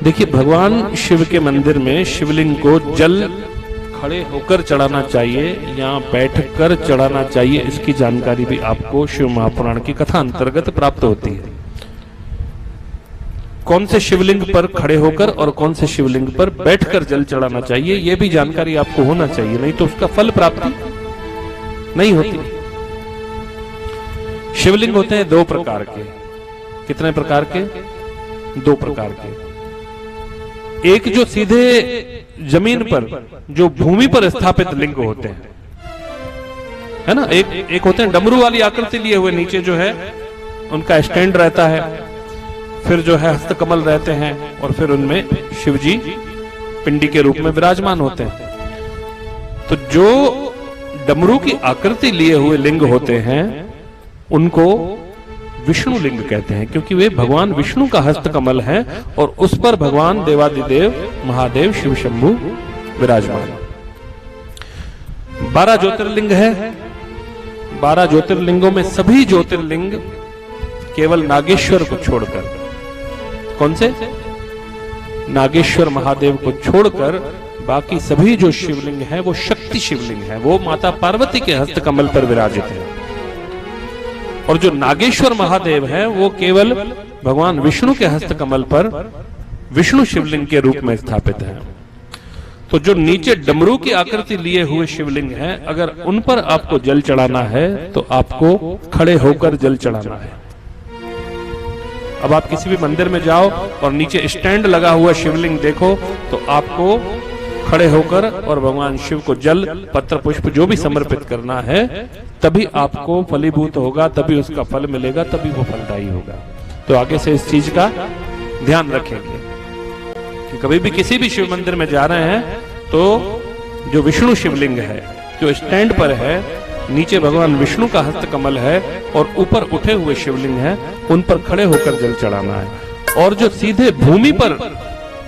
देखिए, भगवान शिव के मंदिर में शिवलिंग को जल खड़े होकर चढ़ाना चाहिए या बैठकर चढ़ाना चाहिए, इसकी जानकारी भी आपको शिव महापुराण की कथा अंतर्गत प्राप्त होती है। कौन से शिवलिंग पर खड़े होकर और कौन से शिवलिंग पर बैठकर जल चढ़ाना चाहिए, यह भी जानकारी आपको होना चाहिए, नहीं तो उसका फल प्राप्ति नहीं होती। शिवलिंग होते हैं दो प्रकार के। कितने प्रकार के? दो प्रकार के। एक जो सीधे जमीन पर, जो भूमि पर स्थापित लिंग होते हैं, है ना। एक होते हैं डमरू वाली आकृति लिए हुए, नीचे जो है उनका स्टैंड रहता है, फिर जो है हस्तकमल रहते हैं और फिर उनमें शिवजी पिंडी के रूप में विराजमान होते हैं। तो जो डमरू की आकृति लिए हुए लिंग होते हैं उनको विष्णु लिंग कहते हैं, क्योंकि वे भगवान विष्णु का हस्तकमल है और उस पर भगवान देवादिदेव महादेव शिव शंभु विराजमान। 12 ज्योतिर्लिंग है। 12 ज्योतिर्लिंगों में सभी ज्योतिर्लिंग केवल नागेश्वर को छोड़कर, कौन से? नागेश्वर महादेव को छोड़कर बाकी सभी जो शिवलिंग हैं वो शक्ति शिवलिंग है, वो माता पार्वती के हस्तकमल पर विराजित है। और जो नागेश्वर महादेव हैं वो केवल भगवान विष्णु के हस्तकमल पर विष्णु शिवलिंग के रूप में स्थापित हैं। तो जो नीचे डमरू की आकृति लिए हुए शिवलिंग हैं, अगर उन पर आपको जल चढ़ाना है तो आपको खड़े होकर जल चढ़ाना है। अब आप किसी भी मंदिर में जाओ और नीचे स्टैंड लगा हुआ शिवलिंग देखो तो आपको खड़े होकर और भगवान शिव को जल, पत्र, पुष्प जो भी समर्पित करना है, तभी आपको फलीभूत होगा, तभी उसका फल मिलेगा, तभी वो फलदायी होगा। तो आगे से इस चीज का ध्यान रखेंगे कि कभी भी किसी भी शिव मंदिर में जा रहे हैं तो जो विष्णु शिवलिंग है, जो स्टैंड पर है, नीचे भगवान विष्णु का हस्तकमल है और ऊपर उठे हुए शिवलिंग है, उन पर खड़े होकर जल चढ़ाना है। और जो सीधे भूमि पर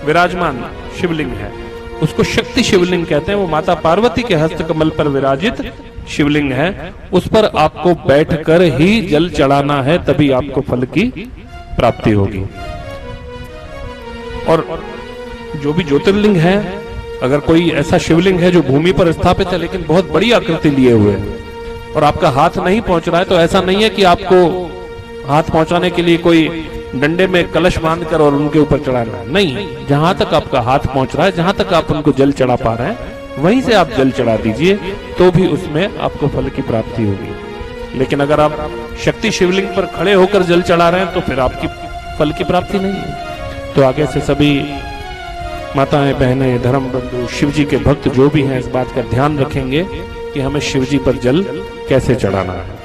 विराजमान शिवलिंग है उसको शक्ति शिवलिंग कहते हैं, वो माता पार्वती के हस्तकमल पर विराजित शिवलिंग है, उस पर आपको बैठकर ही जल चढ़ाना है, तभी आपको फल की प्राप्ति होगी। और जो भी ज्योतिर्लिंग है, अगर कोई ऐसा शिवलिंग है जो भूमि पर स्थापित है लेकिन बहुत बड़ी आकृति लिए हुए है और आपका हाथ नहीं पहुंच रहा है, तो ऐसा नहीं है कि आपको हाथ पहुंचाने के लिए कोई डंडे में कलश बांधकर और उनके ऊपर चढ़ाना है, नहीं। जहां तक आपका हाथ पहुंच रहा है, जहां तक आप उनको जल चढ़ा पा रहे हैं, वहीं से आप जल चढ़ा दीजिए, तो भी उसमें आपको फल की प्राप्ति होगी। लेकिन अगर आप शक्ति शिवलिंग पर खड़े होकर जल चढ़ा रहे हैं तो फिर आपकी फल की प्राप्ति नहीं है। तो आगे से सभी माताएं, बहनें, धर्म बंधु, शिव जी के भक्त जो भी हैं, इस बात का ध्यान रखेंगे कि हमें शिव जी पर जल कैसे चढ़ाना है।